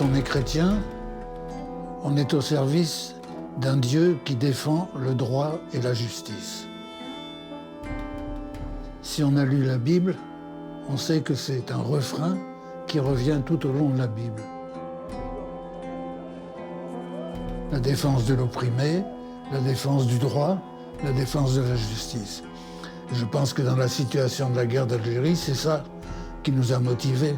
on est chrétien, on est au service d'un Dieu qui défend le droit et la justice. Si on a lu la Bible, on sait que c'est un refrain qui revient tout au long de la Bible. La défense de l'opprimé, la défense du droit, la défense de la justice. Et je pense que dans la situation de la guerre d'Algérie, c'est ça qui nous a motivés.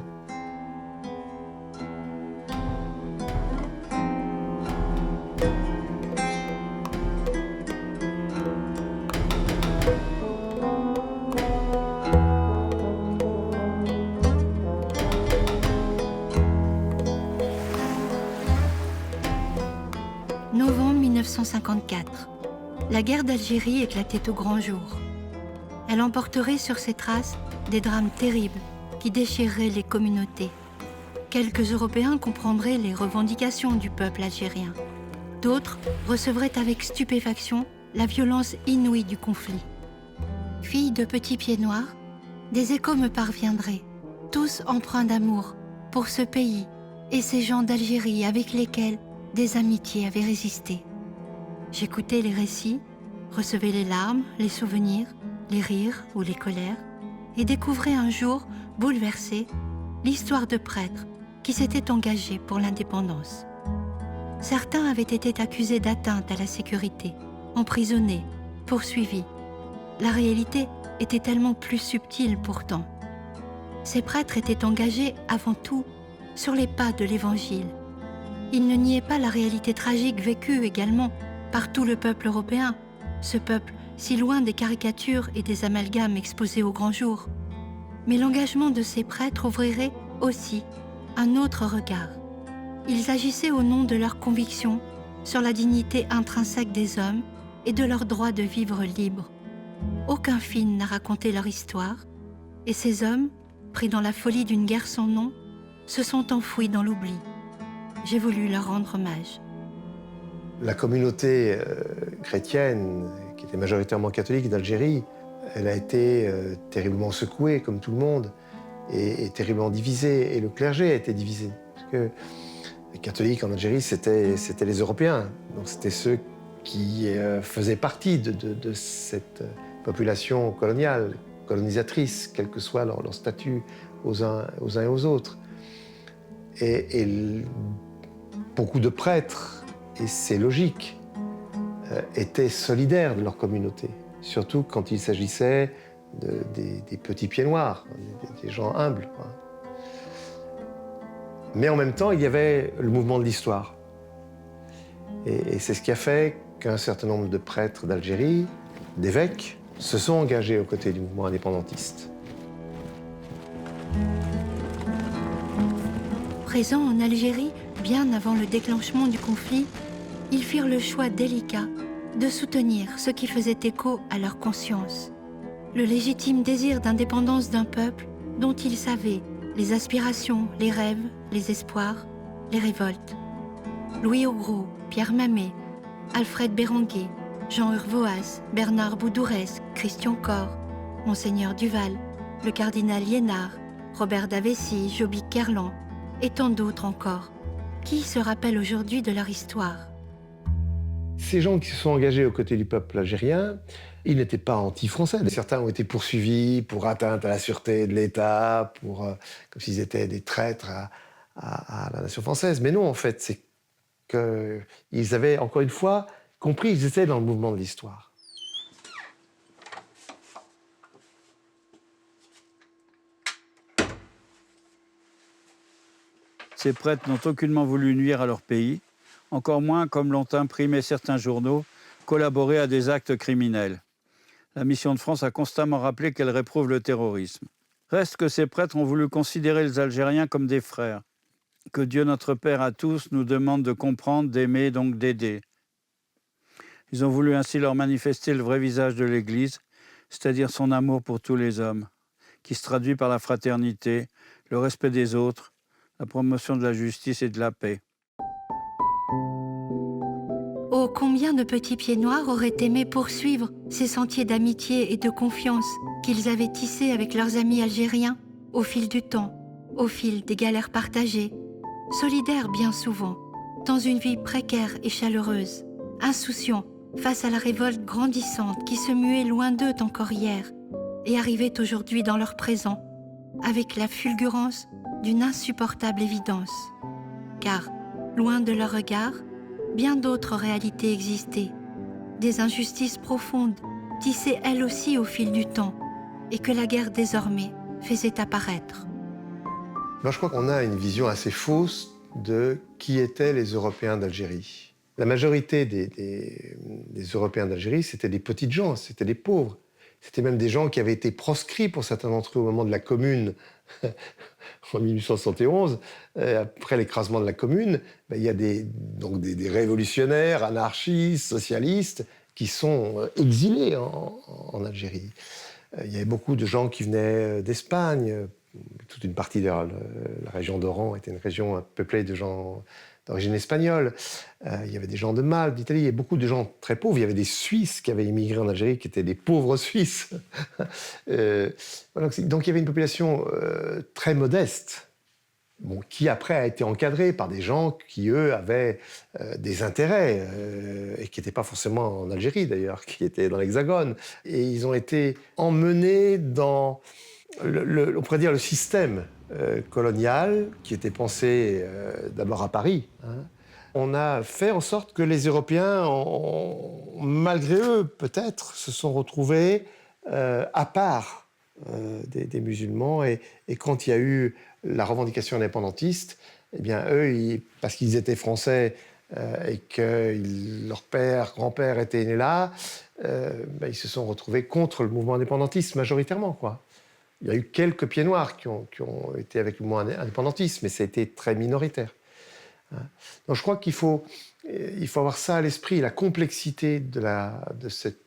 Novembre 1954. La guerre d'Algérie éclatait au grand jour. Elle emporterait sur ses traces des drames terribles qui déchireraient les communautés. Quelques Européens comprendraient les revendications du peuple algérien. D'autres recevraient avec stupéfaction la violence inouïe du conflit. Fille de petits pieds noirs, des échos me parviendraient, tous empreints d'amour pour ce pays et ces gens d'Algérie avec lesquels des amitiés avaient résisté. J'écoutais les récits, recevais les larmes, les souvenirs, les rires ou les colères, et découvrais un jour, bouleversé, l'histoire de prêtres qui s'étaient engagés pour l'indépendance. Certains avaient été accusés d'atteinte à la sécurité, emprisonnés, poursuivis. La réalité était tellement plus subtile pourtant. Ces prêtres étaient engagés avant tout sur les pas de l'Évangile. Ils ne niaient pas la réalité tragique vécue également par tout le peuple européen, ce peuple si loin des caricatures et des amalgames exposés au grand jour. Mais l'engagement de ces prêtres ouvrirait aussi un autre regard. Ils agissaient au nom de leurs convictions sur la dignité intrinsèque des hommes et de leur droit de vivre libre. Aucun film n'a raconté leur histoire, et ces hommes, pris dans la folie d'une guerre sans nom, se sont enfouis dans l'oubli. J'ai voulu leur rendre hommage. La communauté chrétienne, qui était majoritairement catholique d'Algérie, elle a été terriblement secouée, comme tout le monde, et terriblement divisée. Et le clergé a été divisé. Parce que les catholiques en Algérie, c'était les Européens. Donc c'était ceux qui faisaient partie de cette population coloniale, colonisatrice, quel que soit leur statut aux uns et aux autres. Et beaucoup de prêtres, et c'est logique, étaient solidaires de leur communauté, surtout quand il s'agissait des petits pieds noirs, des gens humbles. Mais en même temps, il y avait le mouvement de l'histoire. Et c'est ce qui a fait qu'un certain nombre de prêtres d'Algérie, d'évêques, se sont engagés aux côtés du mouvement indépendantiste. Présents en Algérie, bien avant le déclenchement du conflit, ils firent le choix délicat de soutenir ce qui faisait écho à leur conscience. Le légitime désir d'indépendance d'un peuple dont ils savaient les aspirations, les rêves, les espoirs, les révoltes. Louis Augroux, Pierre Mamet, Alfred Béranguet, Jean Urvoas, Bernard Boudourès, Christian Corre, Monseigneur Duval, le cardinal Liénard, Robert Davessy, Joby Kerlan, et tant d'autres encore. Qui se rappelle aujourd'hui de leur histoire? Ces gens qui se sont engagés aux côtés du peuple algérien, ils n'étaient pas anti-français. Certains ont été poursuivis pour atteinte à la sûreté de l'État, comme s'ils étaient des traîtres à la nation française. Mais non, en fait, c'est qu'ils avaient, encore une fois, compris qu'ils étaient dans le mouvement de l'histoire. Ces prêtres n'ont aucunement voulu nuire à leur pays, encore moins, comme l'ont imprimé certains journaux, collaborer à des actes criminels. La mission de France a constamment rappelé qu'elle réprouve le terrorisme. Reste que ces prêtres ont voulu considérer les Algériens comme des frères, que Dieu notre Père à tous nous demande de comprendre, d'aimer, donc d'aider. Ils ont voulu ainsi leur manifester le vrai visage de l'Église, c'est-à-dire son amour pour tous les hommes, qui se traduit par la fraternité, le respect des autres, la promotion de la justice et de la paix. Oh, combien de petits pieds noirs auraient aimé poursuivre ces sentiers d'amitié et de confiance qu'ils avaient tissés avec leurs amis algériens au fil du temps, au fil des galères partagées, solidaires bien souvent, dans une vie précaire et chaleureuse, insouciants face à la révolte grandissante qui se muait loin d'eux encore hier et arrivait aujourd'hui dans leur présent, avec la fulgurance d'une insupportable évidence. Car, loin de leur regard, bien d'autres réalités existaient, des injustices profondes, tissées elles aussi au fil du temps, et que la guerre désormais faisait apparaître. Moi, je crois qu'on a une vision assez fausse de qui étaient les Européens d'Algérie. La majorité des Européens d'Algérie, c'était des petites gens, c'était des pauvres. C'était même des gens qui avaient été proscrits, pour certains d'entre eux, au moment de la Commune, en 1871. Après l'écrasement de la Commune, il y a des révolutionnaires, anarchistes, socialistes, qui sont exilés en Algérie. Il y avait beaucoup de gens qui venaient d'Espagne. Toute une partie de la région d'Oran était une région peuplée de gens d'origine espagnole. Il y avait des gens de Malte, d'Italie, il y avait beaucoup de gens très pauvres. Il y avait des Suisses qui avaient immigré en Algérie, qui étaient des pauvres Suisses. Donc il y avait une population très modeste, qui après a été encadrée par des gens qui, eux, avaient des intérêts, et qui n'étaient pas forcément en Algérie d'ailleurs, qui étaient dans l'Hexagone. Et ils ont été emmenés dans on pourrait dire le système colonial qui était pensé d'abord à Paris. On a fait en sorte que les Européens, malgré eux peut-être, se sont retrouvés à part des musulmans. Et quand il y a eu la revendication indépendantiste, eh bien eux, parce qu'ils étaient français et que leur père, grand-père était né là, ils se sont retrouvés contre le mouvement indépendantiste majoritairement, quoi. Il y a eu quelques pieds noirs qui ont été avec le mouvement indépendantiste, mais ça a été très minoritaire. Donc je crois qu'il faut avoir ça à l'esprit, la complexité de cette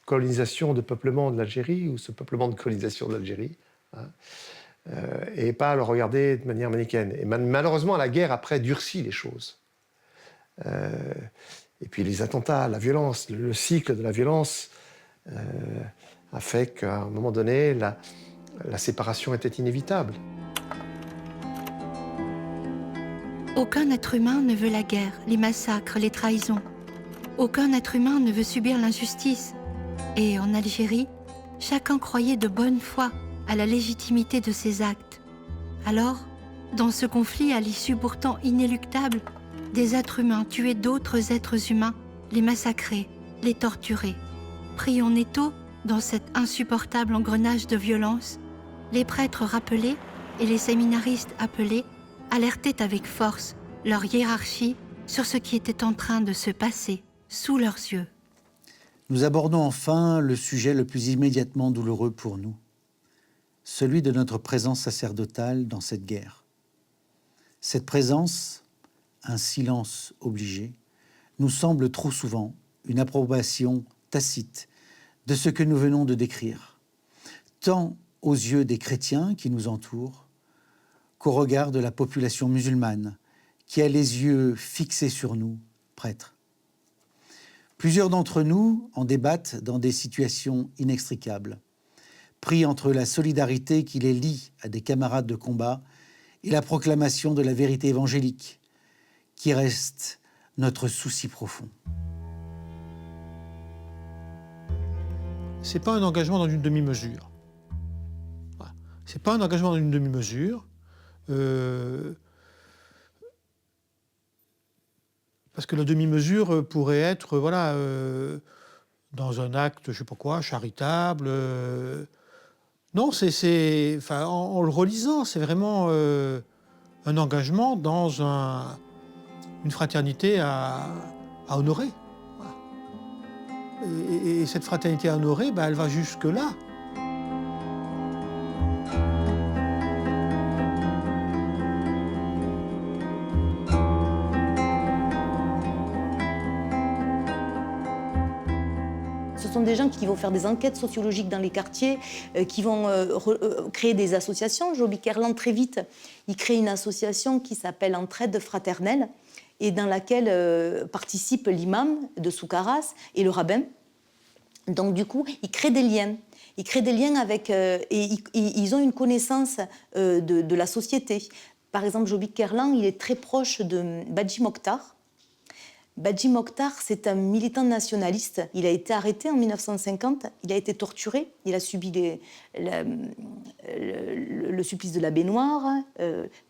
colonisation de peuplement de l'Algérie, ou ce peuplement de colonisation de l'Algérie, et pas le regarder de manière manichéenne. Et malheureusement, la guerre après durcit les choses. Et puis les attentats, la violence, le cycle de la violence a fait qu'à un moment donné, la séparation était inévitable. Aucun être humain ne veut la guerre, les massacres, les trahisons. Aucun être humain ne veut subir l'injustice. Et en Algérie, chacun croyait de bonne foi à la légitimité de ses actes. Alors, dans ce conflit à l'issue pourtant inéluctable, des êtres humains tuaient d'autres êtres humains, les massacraient, les torturaient. Pris en étau dans cet insupportable engrenage de violence, les prêtres rappelés et les séminaristes appelés alertaient avec force leur hiérarchie sur ce qui était en train de se passer sous leurs yeux. Nous abordons enfin le sujet le plus immédiatement douloureux pour nous, celui de notre présence sacerdotale dans cette guerre. Cette présence, un silence obligé, nous semble trop souvent une approbation tacite de ce que nous venons de décrire, tant aux yeux des chrétiens qui nous entourent qu'au regard de la population musulmane qui a les yeux fixés sur nous, prêtres. Plusieurs d'entre nous en débattent dans des situations inextricables, pris entre la solidarité qui les lie à des camarades de combat et la proclamation de la vérité évangélique, qui reste notre souci profond. Ce n'est pas un engagement dans une demi-mesure. Voilà. Ce n'est pas un engagement dans une demi-mesure. Parce que la demi-mesure pourrait être dans un acte, je ne sais pas quoi, charitable. Non, en le relisant, c'est vraiment un engagement dans une fraternité à honorer. Et cette fraternité à honorer, elle va jusque-là. Ce sont des gens qui vont faire des enquêtes sociologiques dans les quartiers, qui vont créer des associations. Joby Kerland, très vite, il crée une association qui s'appelle Entraide fraternelle, et dans laquelle participe l'imam de Soukaras et le rabbin. Donc du coup, ils créent des liens. Ils créent des liens avec... et ils ont une connaissance de la société. Par exemple, Joby Kerlan, il est très proche de Badji Mokhtar. Badji Mokhtar, c'est un militant nationaliste. Il a été arrêté en 1950, il a été torturé, il a subi le supplice de la baignoire,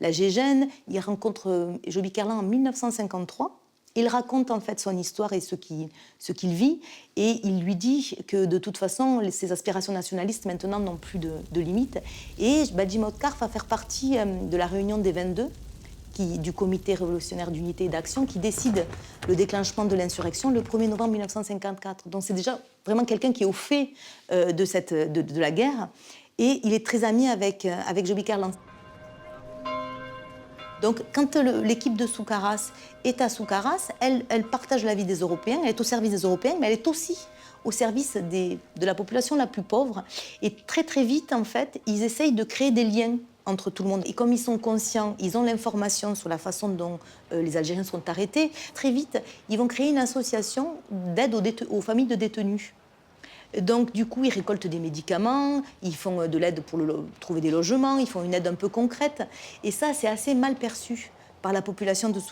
la gégène. Il rencontre Joby Kerlan en 1953. Il raconte en fait son histoire et ce qu'il vit, et il lui dit que de toute façon, ses aspirations nationalistes maintenant n'ont plus de limites. Et Badji Mokhtar va faire partie de la réunion des 22, du Comité révolutionnaire d'unité et d'action, qui décide le déclenchement de l'insurrection le 1er novembre 1954. Donc c'est déjà vraiment quelqu'un qui est au fait de la guerre, et il est très ami avec Joby Kerlan. Donc, quand l'équipe de Soukaras est à Soukaras, elle partage la vie des Européens, elle est au service des Européens, mais elle est aussi au service de la population la plus pauvre. Et très, très vite, en fait, ils essayent de créer des liens entre tout le monde. Et comme ils sont conscients, ils ont l'information sur la façon dont les Algériens sont arrêtés, très vite, ils vont créer une association d'aide aux familles de détenus. Donc, du coup, ils récoltent des médicaments, ils font de l'aide pour trouver des logements, ils font une aide un peu concrète. Et ça, c'est assez mal perçu par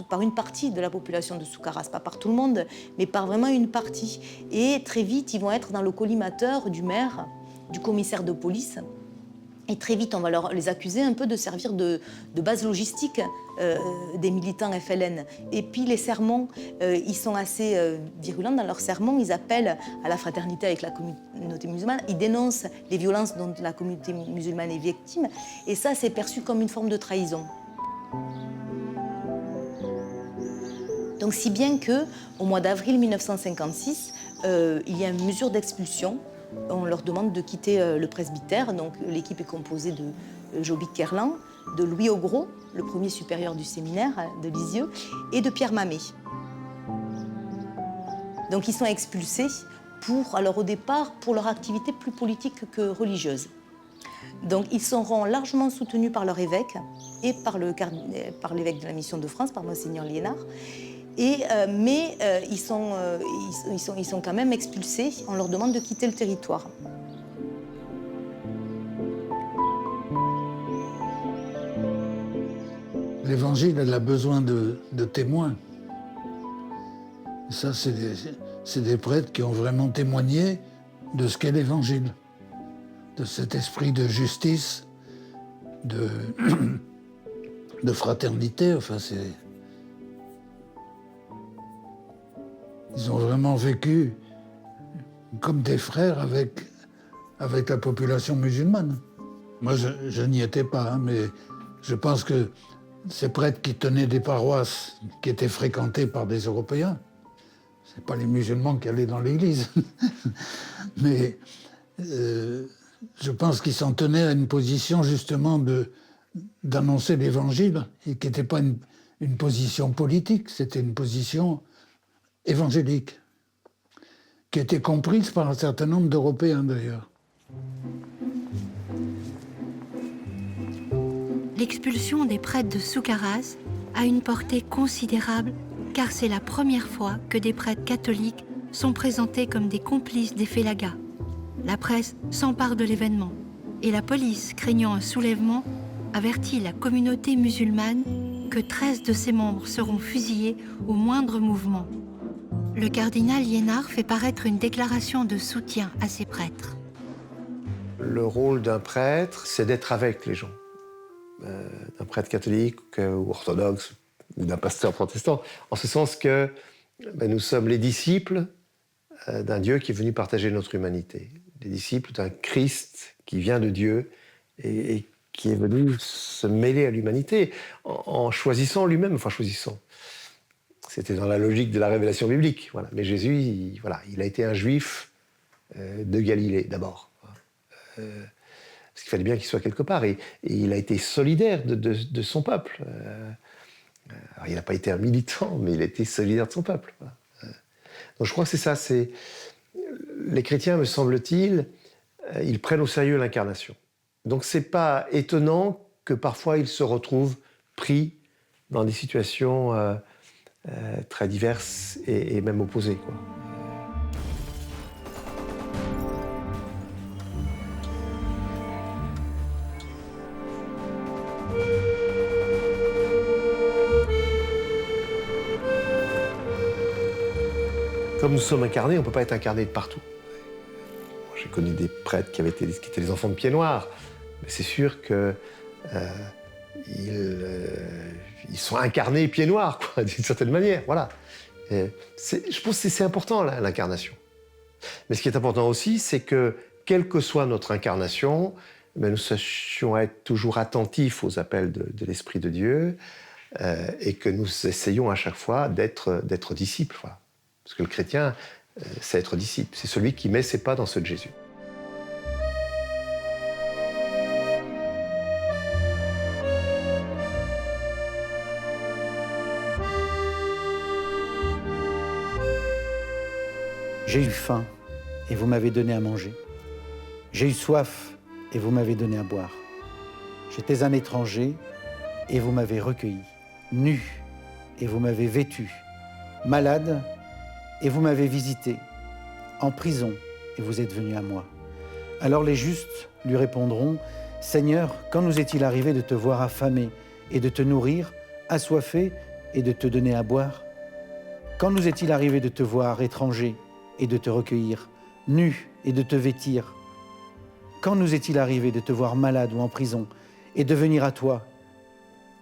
par une partie de la population de Soukaras. Pas par tout le monde, mais par vraiment une partie. Et très vite, ils vont être dans le collimateur du maire, du commissaire de police. Et très vite, on va les accuser un peu de servir de base logistique des militants FLN. Et puis les sermons, ils sont assez virulents dans leurs sermons. Ils appellent à la fraternité avec la communauté musulmane. Ils dénoncent les violences dont la communauté musulmane est victime. Et ça, c'est perçu comme une forme de trahison. Donc si bien qu'au mois d'avril 1956, il y a une mesure d'expulsion. On leur demande de quitter le presbytère. Donc l'équipe est composée de Joby Kerlan, de Louis Augros, le premier supérieur du séminaire de Lisieux, et de Pierre Mamet. Donc ils sont expulsés au départ, pour leur activité plus politique que religieuse. Donc ils seront largement soutenus par leur évêque et par l'évêque de la Mission de France, par Monseigneur Liénard. Mais ils sont quand même expulsés. On leur demande de quitter le territoire. L'Évangile, elle a besoin de témoins. Et ça, c'est des prêtres qui ont vraiment témoigné de ce qu'est l'Évangile, de cet esprit de justice, de fraternité. Enfin, ils ont vraiment vécu comme des frères avec la population musulmane. Moi, je n'y étais pas, hein, mais je pense que ces prêtres qui tenaient des paroisses qui étaient fréquentées par des Européens, c'est pas les musulmans qui allaient dans l'église, mais je pense qu'ils s'en tenaient à une position justement d'annoncer l'évangile, et qui n'était pas une position politique, c'était une position évangélique, qui était comprise par un certain nombre d'Européens d'ailleurs. L'expulsion des prêtres de Soukaras a une portée considérable, car c'est la première fois que des prêtres catholiques sont présentés comme des complices des félagas. La presse s'empare de l'événement, et la police, craignant un soulèvement, avertit la communauté musulmane que 13 de ses membres seront fusillés au moindre mouvement. Le cardinal Liénard fait paraître une déclaration de soutien à ces prêtres. Le rôle d'un prêtre, c'est d'être avec les gens. D'un prêtre catholique ou orthodoxe, ou d'un pasteur protestant, en ce sens que nous sommes les disciples d'un Dieu qui est venu partager notre humanité, les disciples d'un Christ qui vient de Dieu et qui est venu se mêler à l'humanité en choisissant lui-même, c'était dans la logique de la révélation biblique. Voilà. Mais Jésus, il a été un juif de Galilée, d'abord. Parce qu'il fallait bien qu'il soit quelque part. Et il a été solidaire de son peuple. Alors, il n'a pas été un militant, mais il a été solidaire de son peuple. Voilà. Donc je crois que c'est ça. Les chrétiens, me semble-t-il, ils prennent au sérieux l'incarnation. Donc c'est pas étonnant que parfois ils se retrouvent pris dans des situations très diverses et même opposées, quoi. Comme nous sommes incarnés, on ne peut pas être incarné de partout. J'ai connu des prêtres qui étaient les enfants de Pied-Noir, mais c'est sûr que ils sont incarnés Pied-Noir, d'une certaine manière. Voilà. Je pense que c'est important, l'incarnation. Mais ce qui est important aussi, c'est que, quelle que soit notre incarnation, nous sachions être toujours attentifs aux appels de l'Esprit de Dieu et que nous essayons à chaque fois d'être disciples. Voilà. Parce que le chrétien, c'est être disciple. C'est celui qui met ses pas dans ceux de Jésus. J'ai eu faim et vous m'avez donné à manger. J'ai eu soif et vous m'avez donné à boire. J'étais un étranger et vous m'avez recueilli. Nu et vous m'avez vêtu. Malade et vous m'avez visité. En prison et vous êtes venu à moi. Alors les justes lui répondront, « Seigneur, quand nous est-il arrivé de te voir affamé et de te nourrir, assoiffé et de te donner à boire? Quand nous est-il arrivé de te voir étranger et de te recueillir, nu et de te vêtir? Quand nous est-il arrivé de te voir malade ou en prison et de venir à toi ?»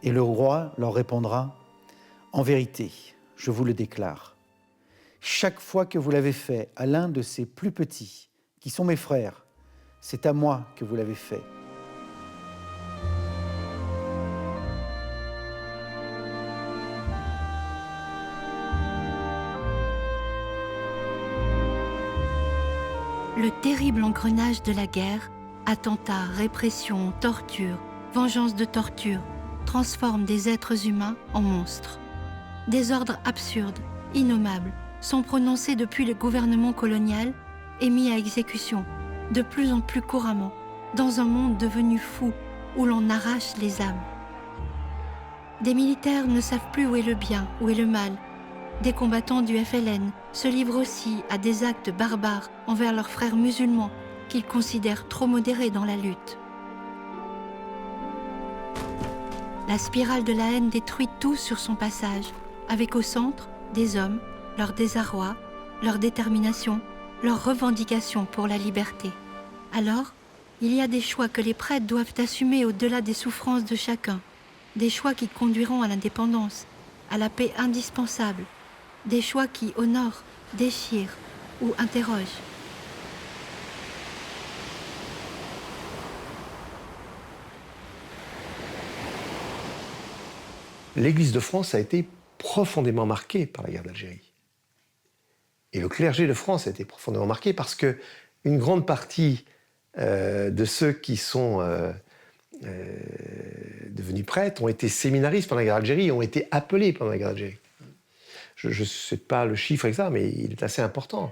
Et le roi leur répondra, « En vérité, je vous le déclare, chaque fois que vous l'avez fait à l'un de ces plus petits, qui sont mes frères, c'est à moi que vous l'avez fait. » Le terrible engrenage de la guerre, attentats, répression, torture, vengeance de torture, transforme des êtres humains en monstres. Des ordres absurdes, innommables, sont prononcés depuis le gouvernement colonial et mis à exécution, de plus en plus couramment, dans un monde devenu fou où l'on arrache les âmes. Des militaires ne savent plus où est le bien, où est le mal. Des combattants du FLN se livrent aussi à des actes barbares envers leurs frères musulmans qu'ils considèrent trop modérés dans la lutte. La spirale de la haine détruit tout sur son passage, avec au centre des hommes, leur désarroi, leur détermination, leur revendication pour la liberté. Alors, il y a des choix que les prêtres doivent assumer au-delà des souffrances de chacun, des choix qui conduiront à l'indépendance, à la paix indispensable, des choix qui honorent, déchirent ou interrogent. L'Église de France a été profondément marquée par la guerre d'Algérie. Et le clergé de France a été profondément marqué parce que une grande partie de ceux qui sont devenus prêtres ont été séminaristes pendant la guerre d'Algérie, ont été appelés pendant la guerre d'Algérie. Je ne sais pas le chiffre exact, mais il est assez important.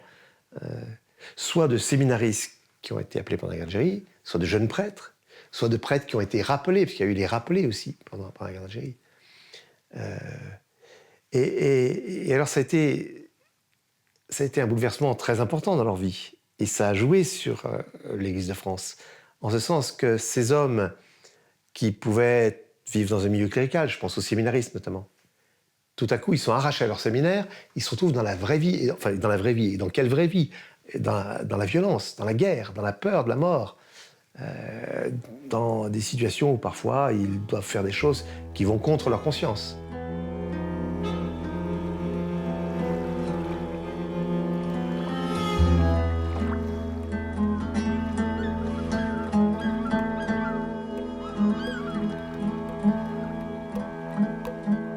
Soit de séminaristes qui ont été appelés pendant la guerre d'Algérie, soit de jeunes prêtres, soit de prêtres qui ont été rappelés, parce qu'il y a eu les rappelés aussi pendant la guerre d'Algérie. Et alors ça a été un bouleversement très important dans leur vie. Et ça a joué sur l'Église de France. En ce sens que ces hommes qui pouvaient vivre dans un milieu clérical, je pense aux séminaristes notamment, tout à coup ils sont arrachés à leur séminaire, ils se retrouvent dans la vraie vie, enfin dans la vraie vie, et dans quelle vraie vie? Dans la violence, dans la guerre, dans la peur de la mort, dans des situations où parfois ils doivent faire des choses qui vont contre leur conscience.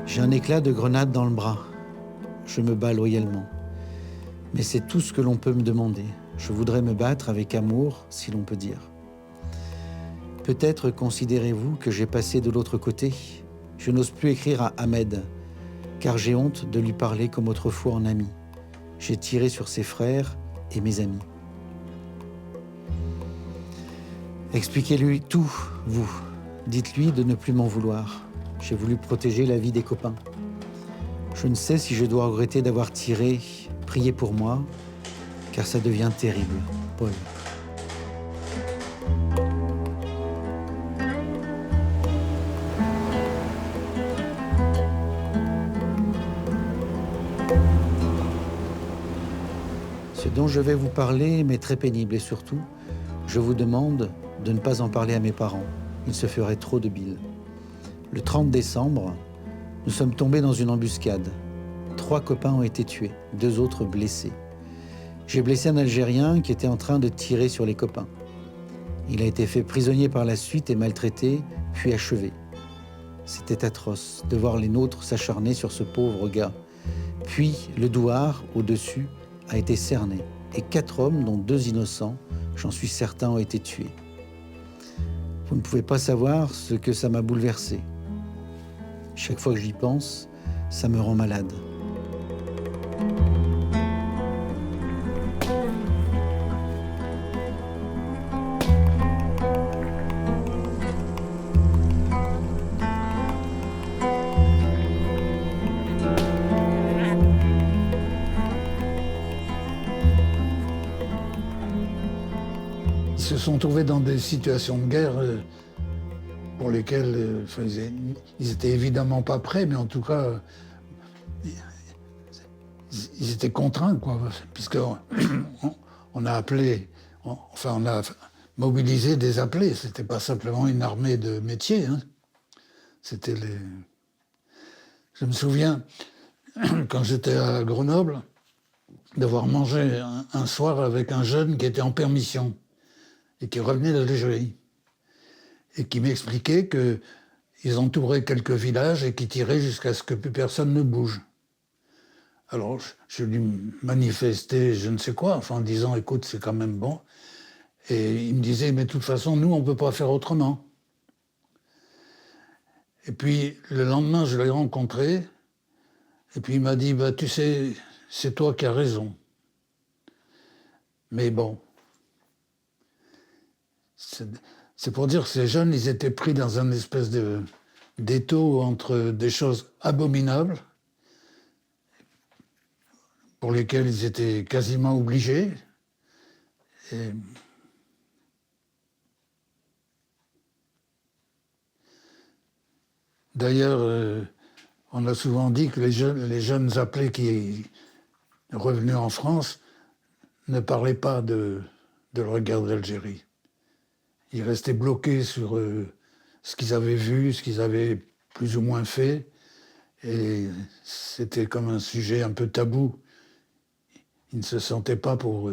J'ai un éclat de grenade dans le bras. Je me bats loyalement. Mais c'est tout ce que l'on peut me demander. Je voudrais me battre avec amour, si l'on peut dire. Peut-être considérez-vous que j'ai passé de l'autre côté. Je n'ose plus écrire à Ahmed, car j'ai honte de lui parler comme autrefois en ami. J'ai tiré sur ses frères et mes amis. Expliquez-lui tout, vous. Dites-lui de ne plus m'en vouloir. J'ai voulu protéger la vie des copains. Je ne sais si je dois regretter d'avoir tiré. Priez pour moi, car ça devient terrible. Paul. dont je vais vous parler m'est très pénible et surtout, je vous demande de ne pas en parler à mes parents. Il se ferait trop de bile. Le 30 décembre, nous sommes tombés dans une embuscade. 3 copains ont été tués, 2 autres blessés. J'ai blessé un Algérien qui était en train de tirer sur les copains. Il a été fait prisonnier par la suite et maltraité, puis achevé. C'était atroce de voir les nôtres s'acharner sur ce pauvre gars. Puis le douar, au-dessus, a été cerné. Et 4 hommes, dont 2 innocents, j'en suis certain, ont été tués. Vous ne pouvez pas savoir ce que ça m'a bouleversé. Chaque fois que j'y pense, ça me rend malade. Ils se sont trouvés dans des situations de guerre pour lesquelles ils étaient évidemment pas prêts, mais en tout cas, ils étaient contraints, quoi, puisqu'on on a appelé, on a mobilisé des appelés. C'était pas simplement une armée de métiers. Hein. C'était les. Je me souviens, quand j'étais à Grenoble, d'avoir mangé un soir avec un jeune qui était en permission et qui revenait d'Algérie, et qui m'expliquait qu'ils entouraient quelques villages et qu'ils tiraient jusqu'à ce que plus personne ne bouge. Alors, je lui manifestais je ne sais quoi, enfin, en disant, écoute, c'est quand même bon. Et il me disait, mais de toute façon, nous, on ne peut pas faire autrement. Et puis, le lendemain, je l'ai rencontré, et puis il m'a dit, bah, tu sais, c'est toi qui as raison. Mais bon, c'est pour dire que ces jeunes, ils étaient pris dans un espèce d'étau entre des choses abominables, pour lesquelles ils étaient quasiment obligés. Et d'ailleurs, on a souvent dit que les jeunes appelés qui revenus en France ne parlaient pas de leur guerre d'Algérie. Ils restaient bloqués sur ce qu'ils avaient vu, ce qu'ils avaient plus ou moins fait. Et c'était comme un sujet un peu tabou. Ils ne se sentaient pas pour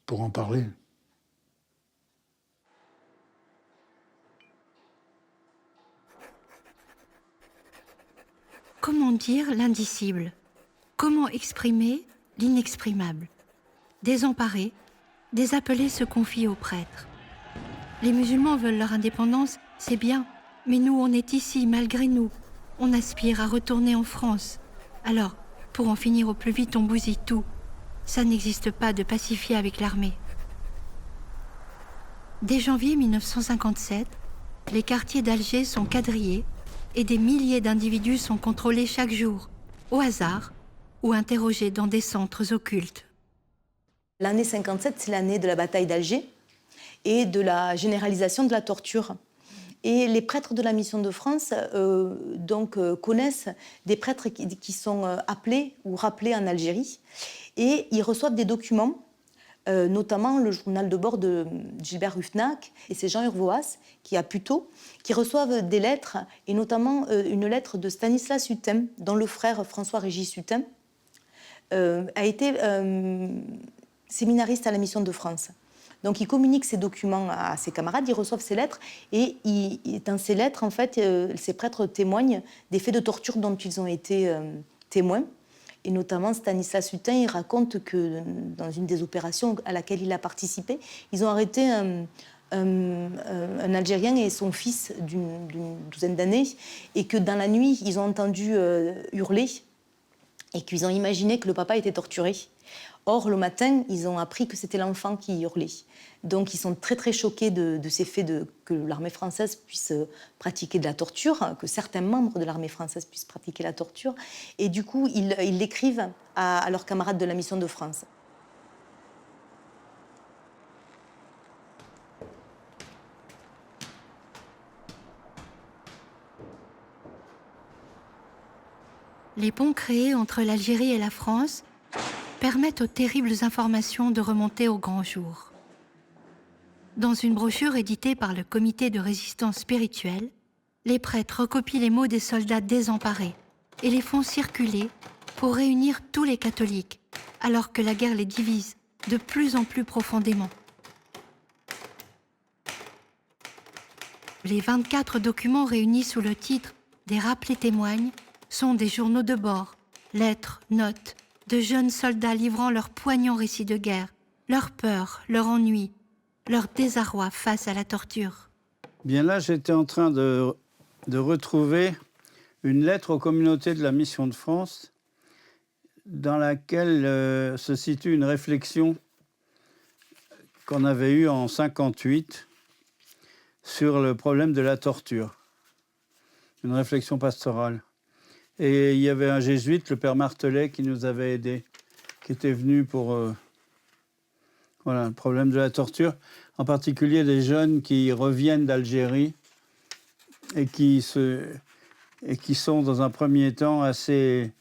en parler. Comment dire l'indicible? Comment exprimer l'inexprimable? Désemparés, des appelés se confient aux prêtres. Les musulmans veulent leur indépendance, c'est bien, mais nous, on est ici, malgré nous. On aspire à retourner en France. Alors, pour en finir au plus vite, on bousille tout. Ça n'existe pas de pacifier avec l'armée. Dès janvier 1957, les quartiers d'Alger sont quadrillés et des milliers d'individus sont contrôlés chaque jour, au hasard, ou interrogés dans des centres occultes. L'année 57, c'est l'année de la bataille d'Alger et de la généralisation de la torture. Et les prêtres de la Mission de France connaissent des prêtres qui sont appelés ou rappelés en Algérie. Et ils reçoivent des documents, notamment le journal de bord de Gilbert Ruffnac, et c'est Jean Urvoas, qui a Puteaux, qui reçoivent des lettres, et notamment une lettre de Stanislas Hutin, dont le frère François-Régis Hutin a été séminariste à la Mission de France. Donc, il communique ces documents à ses camarades, ils reçoivent ces lettres, et dans ces lettres, en fait, ces prêtres témoignent des faits de torture dont ils ont été témoins. Et notamment, Stanislas Hutin, il raconte que dans une des opérations à laquelle il a participé, ils ont arrêté un Algérien et son fils d'une douzaine d'années, et que dans la nuit, ils ont entendu hurler, et qu'ils ont imaginé que le papa était torturé. Or, le matin, ils ont appris que c'était l'enfant qui hurlait. Donc, ils sont très, très choqués de ces faits que l'armée française puisse pratiquer de la torture, que certains membres de l'armée française puissent pratiquer la torture. Et du coup, ils l'écrivent à leurs camarades de la Mission de France. Les ponts créés entre l'Algérie et la France permettent aux terribles informations de remonter au grand jour. Dans une brochure éditée par le Comité de résistance spirituelle, les prêtres recopient les mots des soldats désemparés et les font circuler pour réunir tous les catholiques, alors que la guerre les divise de plus en plus profondément. Les 24 documents réunis sous le titre des rappelés témoignent sont des journaux de bord, lettres, notes, de jeunes soldats livrant leurs poignants récits de guerre, leur peur, leur ennui, leur désarroi face à la torture. Bien là, j'étais en train de retrouver une lettre aux communautés de la Mission de France dans laquelle se situe une réflexion qu'on avait eue en 1958 sur le problème de la torture. Une réflexion pastorale. Et il y avait un jésuite, le père Martelet, qui nous avait aidés, qui était venu pour le problème de la torture, en particulier des jeunes qui reviennent d'Algérie et qui sont dans un premier temps assez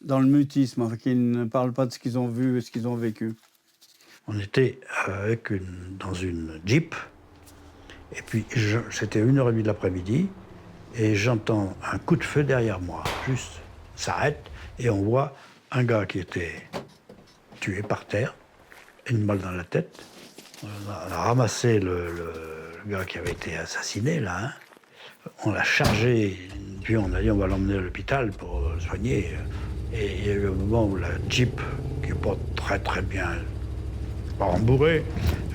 dans le mutisme, enfin, qui ne parlent pas de ce qu'ils ont vu et ce qu'ils ont vécu. On était dans une Jeep, et puis c'était 1h30 de l'après-midi, et j'entends un coup de feu derrière moi, juste s'arrête, et on voit un gars qui était tué par terre, une balle dans la tête. On a ramassé le gars qui avait été assassiné, là, hein. On l'a chargé, puis on a dit on va l'emmener à l'hôpital pour le soigner. Et il y a eu un moment où la Jeep, qui n'est pas très bien, pas rembourrée,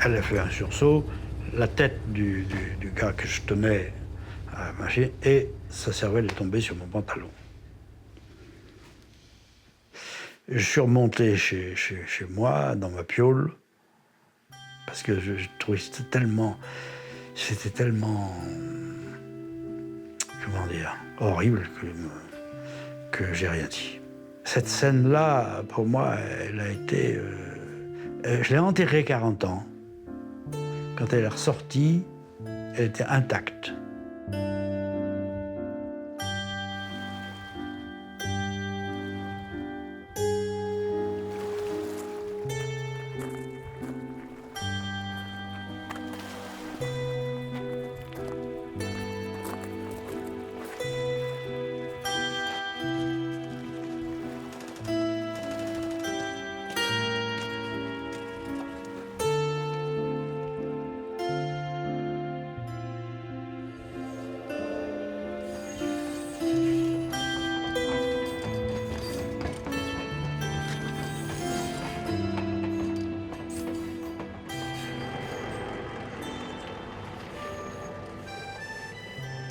elle a fait un sursaut, la tête du gars que je tenais à la machine, et sa cervelle est tombée sur mon pantalon. Je suis remonté chez moi, dans ma piaule, parce que je trouvais c'était tellement, comment dire, horrible que j'ai rien dit. Cette scène-là, pour moi, elle a été... je l'ai enterrée 40 ans. Quand elle est ressortie, elle était intacte.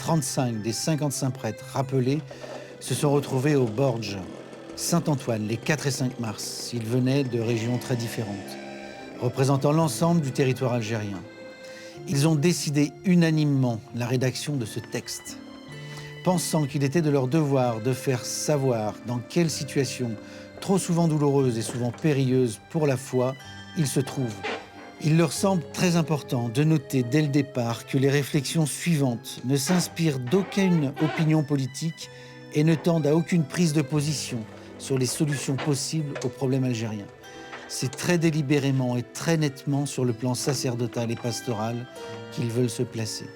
« 35 des 55 prêtres rappelés se sont retrouvés au Borge, Saint-Antoine, les 4 et 5 mars. Ils venaient de régions très différentes, représentant l'ensemble du territoire algérien. Ils ont décidé unanimement la rédaction de ce texte, pensant qu'il était de leur devoir de faire savoir dans quelle situation, trop souvent douloureuse et souvent périlleuse pour la foi, ils se trouvent. Il leur semble très important de noter dès le départ que les réflexions suivantes ne s'inspirent d'aucune opinion politique et ne tendent à aucune prise de position sur les solutions possibles aux problèmes algériens. C'est très délibérément et très nettement sur le plan sacerdotal et pastoral qu'ils veulent se placer.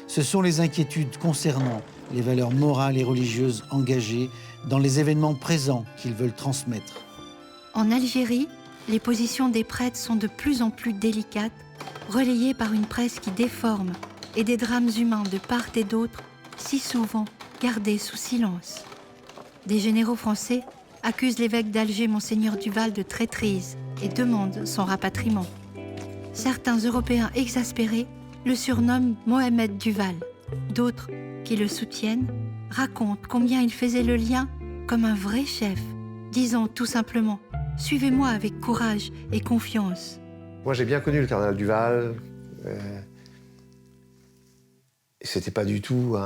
Ce sont les inquiétudes concernant les valeurs morales et religieuses engagées dans les événements présents qu'ils veulent transmettre. En Algérie, les positions des prêtres sont de plus en plus délicates, relayées par une presse qui déforme et des drames humains de part et d'autre, si souvent gardés sous silence. Des généraux français accusent l'évêque d'Alger, Monseigneur Duval, de traîtrise et demandent son rapatriement. Certains Européens exaspérés le surnomment Mohamed Duval. D'autres, qui le soutiennent, racontent combien il faisait le lien comme un vrai chef, disant tout simplement « Suivez-moi avec courage et confiance ». Moi, j'ai bien connu le cardinal Duval. C'était pas du tout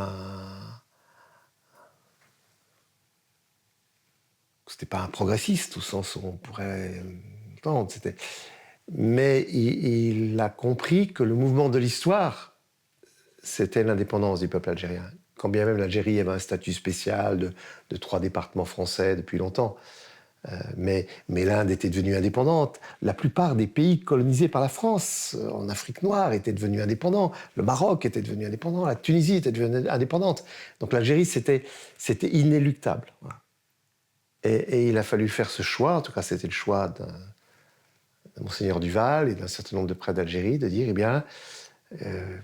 C'était pas un progressiste, au sens où on pourrait l'entendre. Mais il a compris que le mouvement de l'histoire, c'était l'indépendance du peuple algérien. Quand bien même l'Algérie avait un statut spécial de 3 départements français depuis longtemps. Mais l'Inde était devenue indépendante. La plupart des pays colonisés par la France, en Afrique noire, étaient devenus indépendants. Le Maroc était devenu indépendant. La Tunisie était devenue indépendante. Donc l'Algérie, c'était inéluctable. Voilà. Et il a fallu faire ce choix, en tout cas c'était le choix de Monseigneur Duval et d'un certain nombre de prêtres d'Algérie, de dire, eh bien,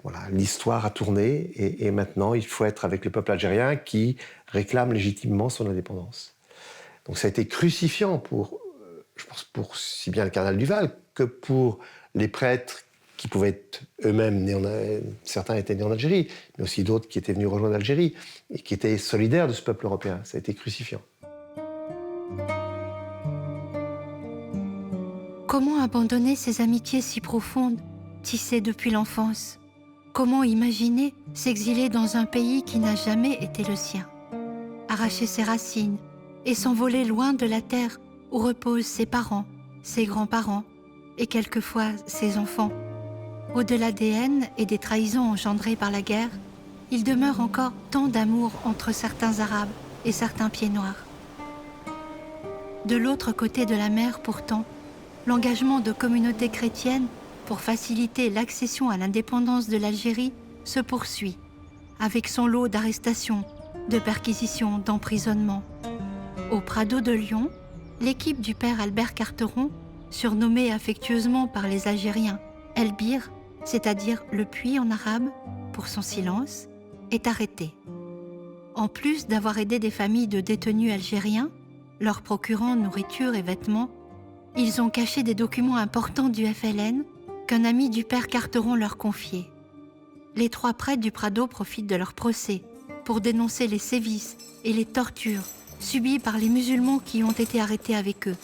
voilà, l'histoire a tourné et maintenant il faut être avec le peuple algérien qui réclame légitimement son indépendance. Donc ça a été crucifiant pour, je pense, pour si bien le cardinal Duval que pour les prêtres qui pouvaient être eux-mêmes nés certains étaient nés en Algérie, mais aussi d'autres qui étaient venus rejoindre l'Algérie et qui étaient solidaires de ce peuple européen. Ça a été crucifiant. Comment abandonner ces amitiés si profondes, tissées depuis l'enfance? Comment imaginer s'exiler dans un pays qui n'a jamais été le sien? Arracher ses racines et s'envoler loin de la terre où reposent ses parents, ses grands-parents et quelquefois ses enfants. Au-delà des haines et des trahisons engendrées par la guerre, il demeure encore tant d'amour entre certains Arabes et certains pieds noirs. De l'autre côté de la mer, pourtant, l'engagement de communautés chrétiennes pour faciliter l'accession à l'indépendance de l'Algérie se poursuit, avec son lot d'arrestations, de perquisitions, d'emprisonnements. Au Prado de Lyon, l'équipe du père Albert Carteron, surnommé affectueusement par les Algériens El Bir, c'est-à-dire le puits en arabe, pour son silence, est arrêtée. En plus d'avoir aidé des familles de détenus algériens, leur procurant nourriture et vêtements, ils ont caché des documents importants du FLN qu'un ami du père Carteron leur confiait. Les 3 prêtres du Prado profitent de leur procès pour dénoncer les sévices et les tortures subies par les musulmans qui ont été arrêtés avec eux.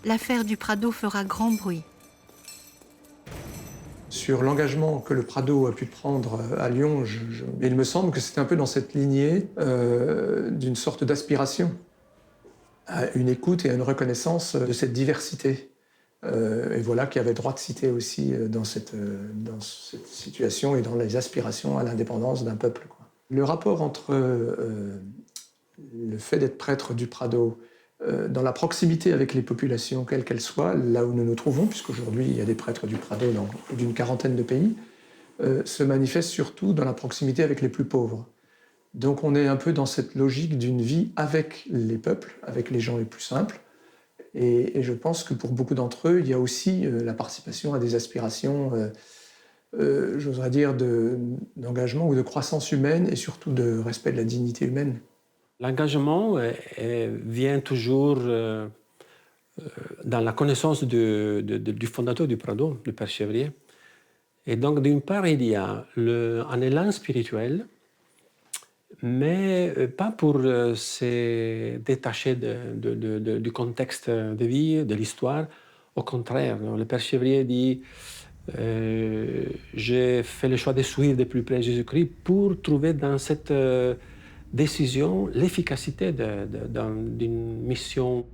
L'affaire du Prado fera grand bruit. Sur l'engagement que le Prado a pu prendre à Lyon, il me semble que c'était un peu dans cette lignée d'une sorte d'aspiration à une écoute et à une reconnaissance de cette diversité. Et voilà qu'il y avait droit de citer aussi dans cette situation et dans les aspirations à l'indépendance d'un peuple, quoi. Le rapport entre le fait d'être prêtre du Prado, dans la proximité avec les populations, quelles qu'elles soient, là où nous nous trouvons, puisqu'aujourd'hui il y a des prêtres du Prado dans plus d'une quarantaine de pays, se manifeste surtout dans la proximité avec les plus pauvres. Donc on est un peu dans cette logique d'une vie avec les peuples, avec les gens les plus simples. Et je pense que pour beaucoup d'entre eux, il y a aussi la participation à des aspirations, j'oserais dire, d'engagement ou de croissance humaine et surtout de respect de la dignité humaine. L'engagement vient toujours dans la connaissance du fondateur du Prado, du Père Chevrier. Et donc, d'une part, il y a un élan spirituel, mais pas pour se détacher du contexte de vie, de l'histoire. Au contraire, le Père Chevrier dit j'ai fait le choix de suivre de plus près Jésus-Christ pour trouver dans cette décision l'efficacité d'une mission.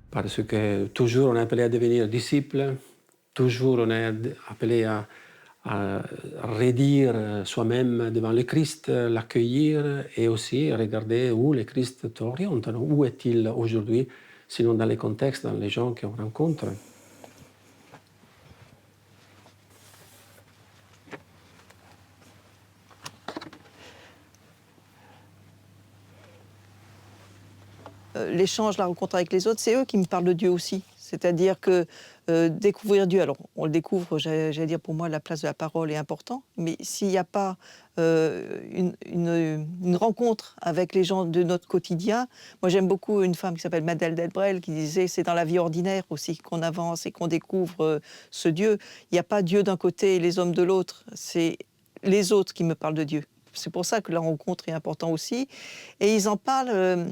Parce que toujours on est appelé à devenir disciple, toujours on est appelé à redire soi-même devant le Christ, l'accueillir et aussi regarder où le Christ t'oriente, où est-il aujourd'hui, sinon dans les contextes, dans les gens qu'on rencontre. L'échange, la rencontre avec les autres, c'est eux qui me parlent de Dieu aussi. C'est-à-dire que découvrir Dieu, alors on le découvre, j'allais dire pour moi la place de la parole est importante, mais s'il n'y a pas une rencontre avec les gens de notre quotidien, moi j'aime beaucoup une femme qui s'appelle Madeleine Delbrel qui disait c'est dans la vie ordinaire aussi qu'on avance et qu'on découvre ce Dieu. Il n'y a pas Dieu d'un côté et les hommes de l'autre, c'est les autres qui me parlent de Dieu. C'est pour ça que la rencontre est importante aussi. Et ils en parlent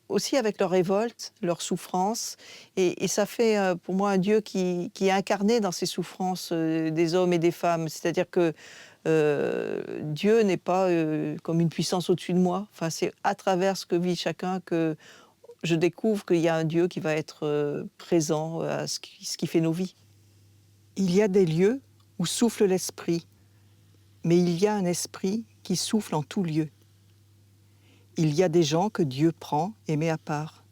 aussi avec leur révolte, leur souffrance. Et ça fait pour moi un Dieu qui est incarné dans ces souffrances des hommes et des femmes. C'est-à-dire que Dieu n'est pas comme une puissance au-dessus de moi. Enfin, c'est à travers ce que vit chacun que je découvre qu'il y a un Dieu qui va être présent à ce qui fait nos vies. Il y a des lieux où souffle l'esprit, mais il y a un esprit qui souffle en tout lieu. Il y a des gens que Dieu prend et met à part.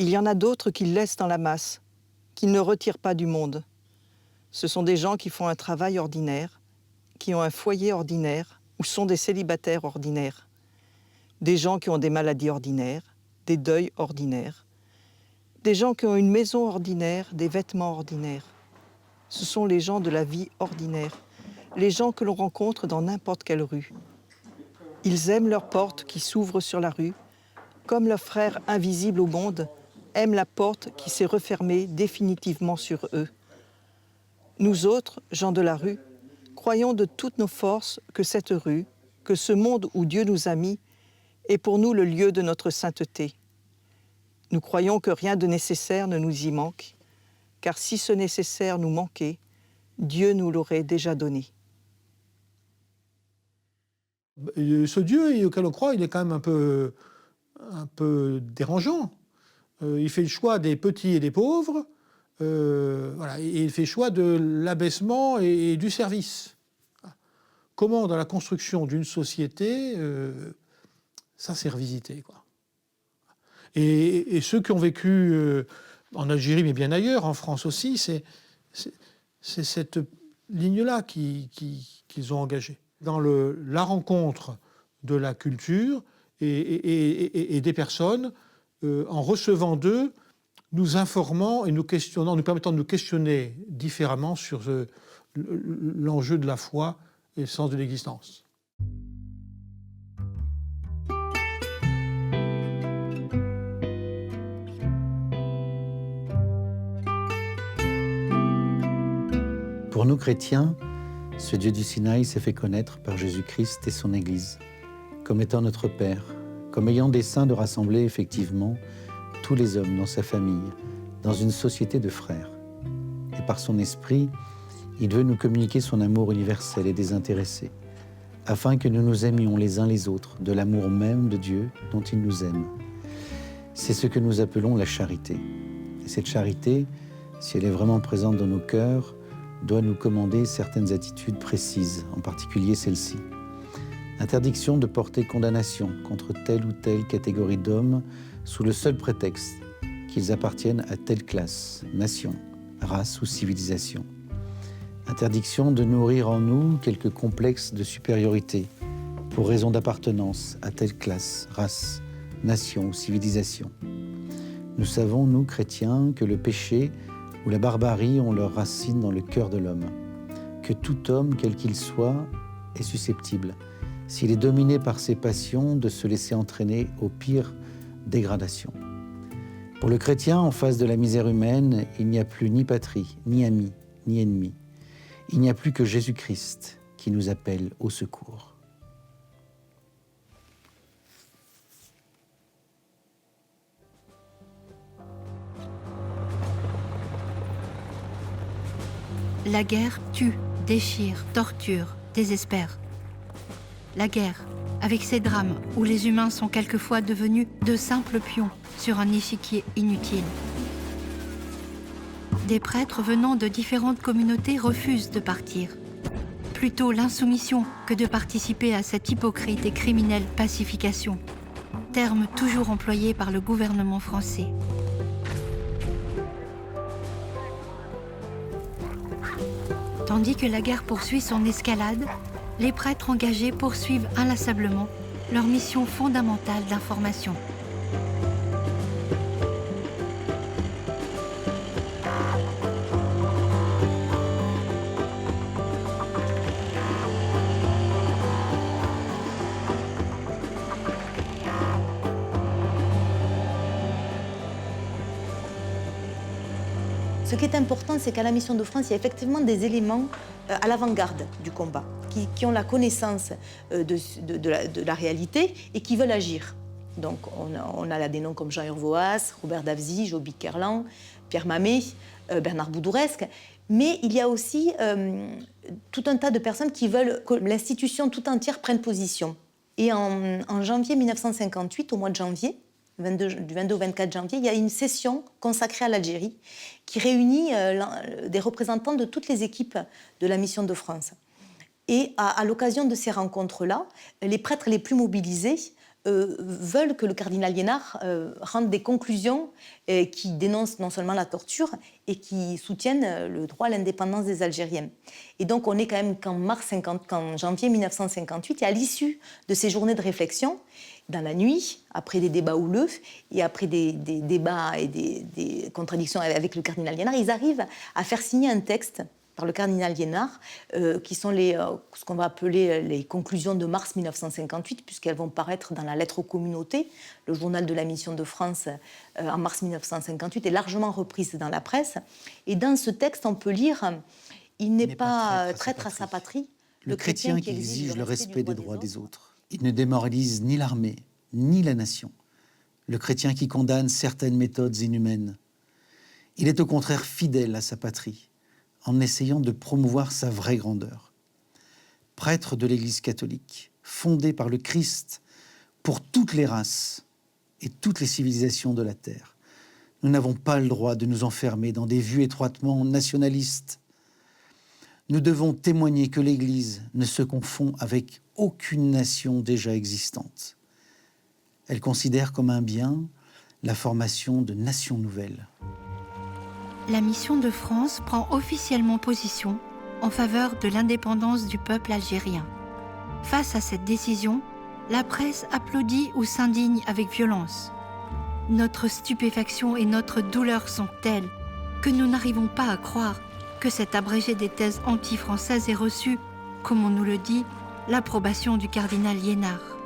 Il y en a d'autres qu'ils laissent dans la masse, qu'ils ne retirent pas du monde. Ce sont des gens qui font un travail ordinaire, qui ont un foyer ordinaire ou sont des célibataires ordinaires. Des gens qui ont des maladies ordinaires, des deuils ordinaires. Des gens qui ont une maison ordinaire, des vêtements ordinaires. Ce sont les gens de la vie ordinaire, les gens que l'on rencontre dans n'importe quelle rue. Ils aiment leurs portes qui s'ouvrent sur la rue, comme leurs frères invisibles au monde aiment la porte qui s'est refermée définitivement sur eux. Nous autres, gens de la rue, croyons de toutes nos forces que cette rue, que ce monde où Dieu nous a mis, est pour nous le lieu de notre sainteté. Nous croyons que rien de nécessaire ne nous y manque, car si ce nécessaire nous manquait, Dieu nous l'aurait déjà donné. Ce Dieu auquel on croit, il est quand même un peu dérangeant. Il fait le choix des petits et des pauvres, voilà, et il fait le choix de l'abaissement et du service. Comment, dans la construction d'une société, ça s'est revisité, quoi. Et ceux qui ont vécu en Algérie, mais bien ailleurs, en France aussi, c'est cette ligne-là qu'ils ont engagée. Dans la rencontre de la culture et des personnes, en recevant d'eux, nous informant et nous questionnant, nous permettant de nous questionner différemment sur l'enjeu de la foi et le sens de l'existence. Pour nous chrétiens, ce Dieu du Sinaï s'est fait connaître par Jésus-Christ et son Église, comme étant notre Père, comme ayant dessein de rassembler effectivement tous les hommes dans sa famille, dans une société de frères. Et par son esprit, il veut nous communiquer son amour universel et désintéressé, afin que nous nous aimions les uns les autres de l'amour même de Dieu dont il nous aime. C'est ce que nous appelons la charité. Et cette charité, si elle est vraiment présente dans nos cœurs, doit nous commander certaines attitudes précises, en particulier celle-ci. Interdiction de porter condamnation contre telle ou telle catégorie d'hommes sous le seul prétexte qu'ils appartiennent à telle classe, nation, race ou civilisation. Interdiction de nourrir en nous quelques complexes de supériorité pour raison d'appartenance à telle classe, race, nation ou civilisation. Nous savons, nous, chrétiens, que le péché ou la barbarie ont leurs racines dans le cœur de l'homme, que tout homme, quel qu'il soit, est susceptible, s'il est dominé par ses passions, de se laisser entraîner aux pires dégradations. Pour le chrétien, en face de la misère humaine, il n'y a plus ni patrie, ni ami, ni ennemi. Il n'y a plus que Jésus-Christ qui nous appelle au secours. La guerre tue, déchire, torture, désespère. La guerre, avec ses drames où les humains sont quelquefois devenus de simples pions sur un échiquier inutile. Des prêtres venant de différentes communautés refusent de partir. Plutôt l'insoumission que de participer à cette hypocrite et criminelle pacification, terme toujours employé par le gouvernement français. Tandis que la guerre poursuit son escalade, les prêtres engagés poursuivent inlassablement leur mission fondamentale d'information. Ce qui est important, c'est qu'à la Mission de France, il y a effectivement des éléments à l'avant-garde du combat, qui ont la connaissance de la réalité et qui veulent agir. Donc on a là des noms comme Jean Urvoas, Robert Davezy, Joby Kerlan, Pierre Mamet, Bernard Boudouresque, mais il y a aussi tout un tas de personnes qui veulent que l'institution tout entière prenne position. Et en janvier 1958, au mois de janvier, du 22 au 24 janvier, il y a une session consacrée à l'Algérie qui réunit des représentants de toutes les équipes de la Mission de France. Et à l'occasion de ces rencontres-là, les prêtres les plus mobilisés veulent que le cardinal Liénard rende des conclusions qui dénoncent non seulement la torture et qui soutiennent le droit à l'indépendance des Algériens. Et donc on est quand même qu'en janvier 1958, et à l'issue de ces journées de réflexion, dans la nuit, après des débats houleux et après des débats et des contradictions avec le cardinal Liénard, ils arrivent à faire signer un texte par le cardinal Liénard, qui sont ce qu'on va appeler les conclusions de mars 1958, puisqu'elles vont paraître dans la lettre aux communautés. Le journal de la Mission de France, en mars 1958, est largement reprise dans la presse. Et dans ce texte, on peut lire « Il n'est pas traître à sa patrie, le chrétien qui exige le respect des droits des autres. Il ne démoralise ni l'armée, ni la nation. Le chrétien qui condamne certaines méthodes inhumaines. Il est au contraire fidèle à sa patrie, en essayant de promouvoir sa vraie grandeur. Prêtre de l'Église catholique, fondé par le Christ pour toutes les races et toutes les civilisations de la terre, nous n'avons pas le droit de nous enfermer dans des vues étroitement nationalistes. Nous devons témoigner que l'Église ne se confond avec aucune nation déjà existante. Elle considère comme un bien la formation de nations nouvelles. La mission de France prend officiellement position en faveur de l'indépendance du peuple algérien. Face à cette décision, la presse applaudit ou s'indigne avec violence. Notre stupéfaction et notre douleur sont telles que nous n'arrivons pas à croire que cet abrégé des thèses anti-françaises ait reçu, comme on nous le dit, l'approbation du cardinal Liénard.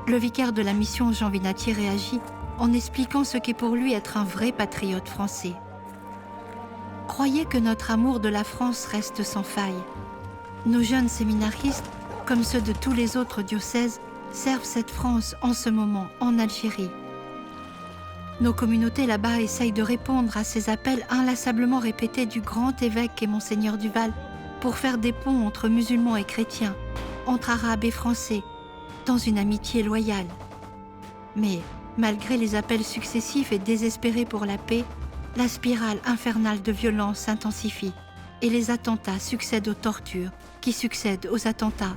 Le vicaire de la mission Jean Venatier réagit en expliquant ce qu'est pour lui être un vrai patriote français. Croyez que notre amour de la France reste sans faille. Nos jeunes séminaristes, comme ceux de tous les autres diocèses, servent cette France en ce moment en Algérie. Nos communautés là-bas essayent de répondre à ces appels inlassablement répétés du grand évêque et Monseigneur Duval pour faire des ponts entre musulmans et chrétiens, entre arabes et français, dans une amitié loyale. Mais, malgré les appels successifs et désespérés pour la paix, la spirale infernale de violence s'intensifie et les attentats succèdent aux tortures qui succèdent aux attentats.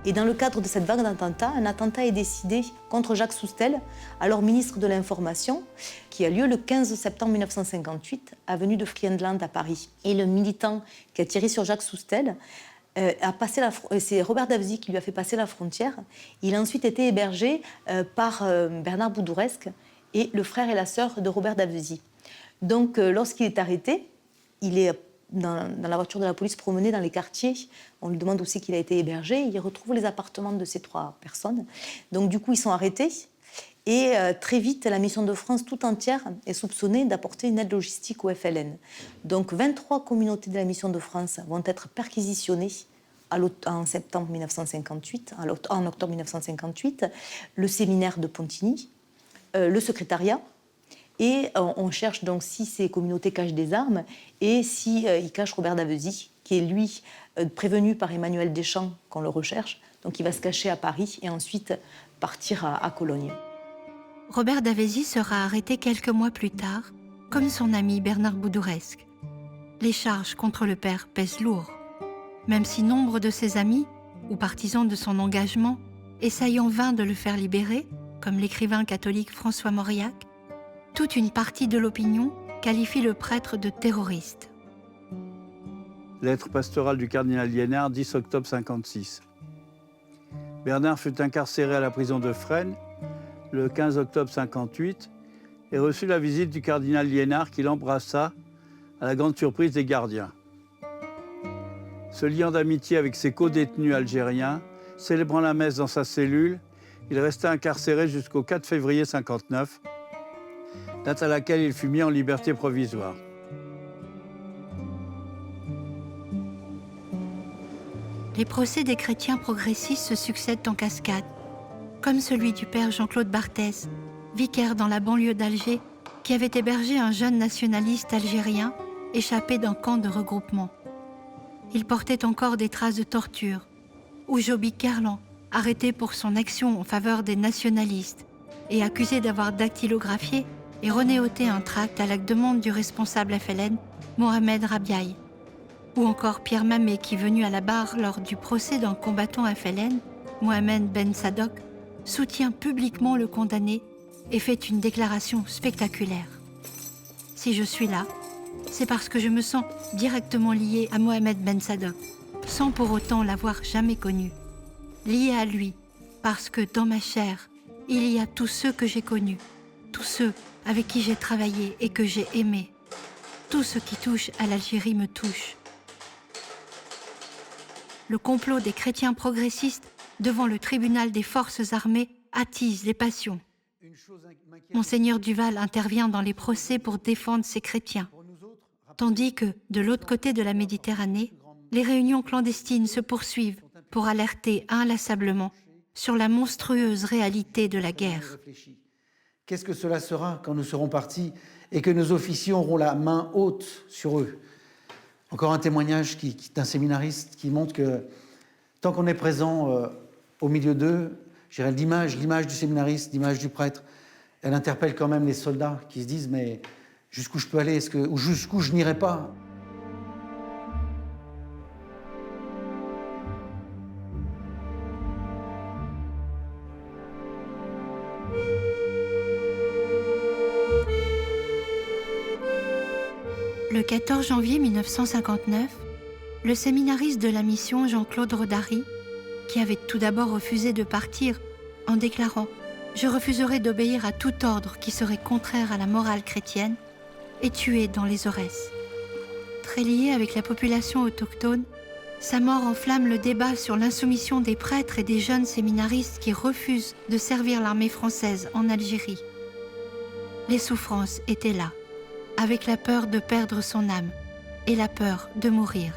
Et dans le cadre de cette vague d'attentats, un attentat est décidé contre Jacques Soustelle, alors ministre de l'Information, qui a lieu le 15 septembre 1958, avenue de Friedland à Paris. Et le militant qui a tiré sur Jacques Soustelle, c'est Robert Davezy qui lui a fait passer la frontière. Il a ensuite été hébergé par Bernard Boudouresque et le frère et la sœur de Robert Davezy. Donc, lorsqu'il est arrêté, il est dans la voiture de la police promenée dans les quartiers. On lui demande où c'est qu'il a été hébergé. Il retrouve les appartements de ces 3 personnes. Donc, du coup, ils sont arrêtés. Et très vite, la mission de France tout entière est soupçonnée d'apporter une aide logistique au FLN. Donc, 23 communautés de la mission de France vont être perquisitionnées en septembre 1958, en octobre 1958, le séminaire de Pontigny, le secrétariat. Et on cherche donc si ces communautés cachent des armes et si ils cachent Robert Davezy, qui est lui prévenu par Emmanuel Deschamps qu'on le recherche. Donc il va se cacher à Paris et ensuite partir à Cologne. Robert Davezy sera arrêté quelques mois plus tard, comme son ami Bernard Boudouresque. Les charges contre le père pèsent lourd, même si nombre de ses amis, ou partisans de son engagement, essayent en vain de le faire libérer, comme l'écrivain catholique François Mauriac, toute une partie de l'opinion qualifie le prêtre de terroriste. Lettre pastorale du cardinal Liénard, 10 octobre 1956. Bernard fut incarcéré à la prison de Fresnes le 15 octobre 1958 et reçut la visite du cardinal Liénard qui l'embrassa à la grande surprise des gardiens. Se liant d'amitié avec ses co-détenus algériens, célébrant la messe dans sa cellule, il resta incarcéré jusqu'au 4 février 1959, date à laquelle il fut mis en liberté provisoire. Les procès des chrétiens progressistes se succèdent en cascade, comme celui du père Jean-Claude Barthès, vicaire dans la banlieue d'Alger, qui avait hébergé un jeune nationaliste algérien échappé d'un camp de regroupement. Il portait encore des traces de torture, ou Joby Kerlan, arrêté pour son action en faveur des nationalistes et accusé d'avoir dactylographié et renéoté un tract à la demande du responsable FLN, Mohamed Rabiaï. Ou encore Pierre Mamet qui, venu à la barre lors du procès d'un combattant FLN, Mohamed Ben Sadok, soutient publiquement le condamné et fait une déclaration spectaculaire. Si je suis là, c'est parce que je me sens directement liée à Mohamed Ben Sadok, sans pour autant l'avoir jamais connu. Liée à lui, parce que dans ma chair, il y a tous ceux que j'ai connus, tous ceux avec qui j'ai travaillé et que j'ai aimé. Tout ce qui touche à l'Algérie me touche. Le complot des chrétiens progressistes devant le tribunal des forces armées attise les passions. Monseigneur Duval intervient dans les procès pour défendre ces chrétiens, tandis que, de l'autre côté de la Méditerranée, les réunions clandestines se poursuivent pour alerter inlassablement sur la monstrueuse réalité de la guerre. Qu'est-ce que cela sera quand nous serons partis et que nos officiers auront la main haute sur eux? Encore un témoignage d'un séminariste qui montre que tant qu'on est présent au milieu d'eux, je dirais l'image du séminariste, l'image du prêtre, elle interpelle quand même les soldats qui se disent « mais jusqu'où je peux aller, ou jusqu'où je n'irai pas ?» Le 14 janvier 1959, le séminariste de la mission Jean-Claude Rodari, qui avait tout d'abord refusé de partir en déclarant « Je refuserai d'obéir à tout ordre qui serait contraire à la morale chrétienne », est tué dans les Aurès. Très lié avec la population autochtone, sa mort enflamme le débat sur l'insoumission des prêtres et des jeunes séminaristes qui refusent de servir l'armée française en Algérie. Les souffrances étaient là, avec la peur de perdre son âme et la peur de mourir.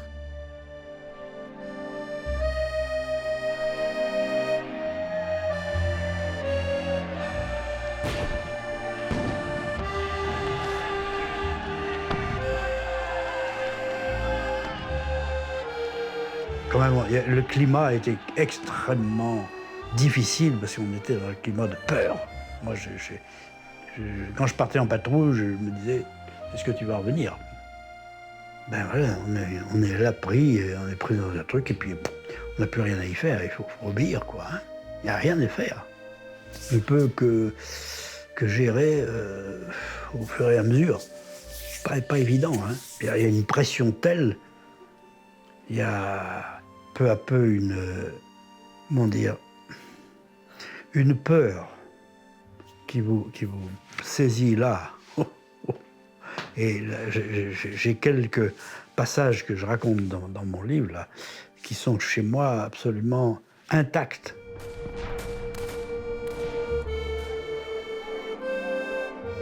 Quand même, le climat a été extrêmement difficile parce qu'on était dans le climat de peur. Moi, quand je partais en patrouille, je me disais, est-ce que tu vas revenir? Ben voilà, on est là pris, on est pris dans un truc et puis on n'a plus rien à y faire, il faut obéir, quoi. Hein. Il n'y a rien à faire. On ne peut que gérer au fur et à mesure. Pas évident, hein. Il y a une pression telle, il y a peu à peu une peur qui vous saisit là. Et là, j'ai quelques passages que je raconte dans mon livre là, qui sont chez moi absolument intacts.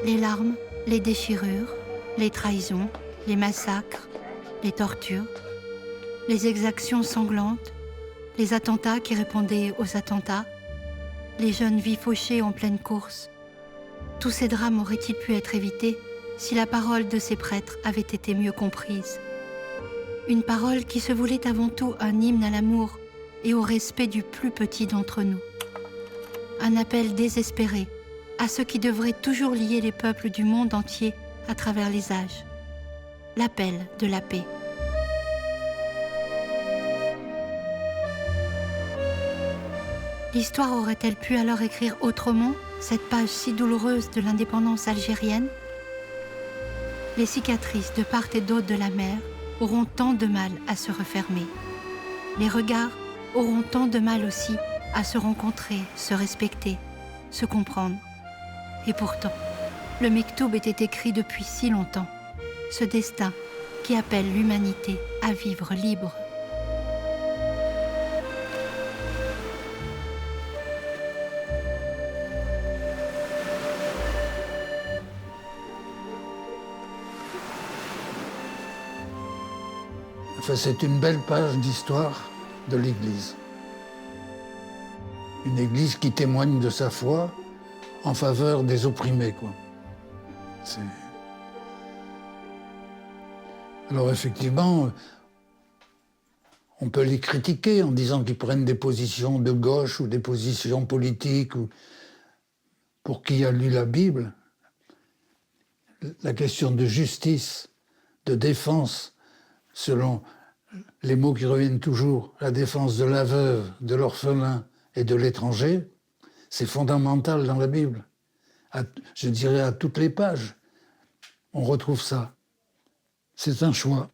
Les larmes, les déchirures, les trahisons, les massacres, les tortures, les exactions sanglantes, les attentats qui répondaient aux attentats, les jeunes vies fauchées en pleine course. Tous ces drames auraient-ils pu être évités si la parole de ces prêtres avait été mieux comprise? Une parole qui se voulait avant tout un hymne à l'amour et au respect du plus petit d'entre nous. Un appel désespéré à ce qui devrait toujours lier les peuples du monde entier à travers les âges. L'appel de la paix. L'histoire aurait-elle pu alors écrire autrement cette page si douloureuse de l'indépendance algérienne? Les cicatrices de part et d'autre de la mer auront tant de mal à se refermer. Les regards auront tant de mal aussi à se rencontrer, se respecter, se comprendre. Et pourtant, le Mektoub était écrit depuis si longtemps, ce destin qui appelle l'humanité à vivre libre. Enfin, c'est une belle page d'histoire de l'Église. Une Église qui témoigne de sa foi en faveur des opprimés, quoi. Alors effectivement, on peut les critiquer en disant qu'ils prennent des positions de gauche ou des positions politiques. Pour qui a lu la Bible, la question de justice, de défense, selon les mots qui reviennent toujours, la défense de la veuve, de l'orphelin et de l'étranger, C'est fondamental dans la Bible. Je dirais à toutes les pages, on retrouve ça. C'est un choix.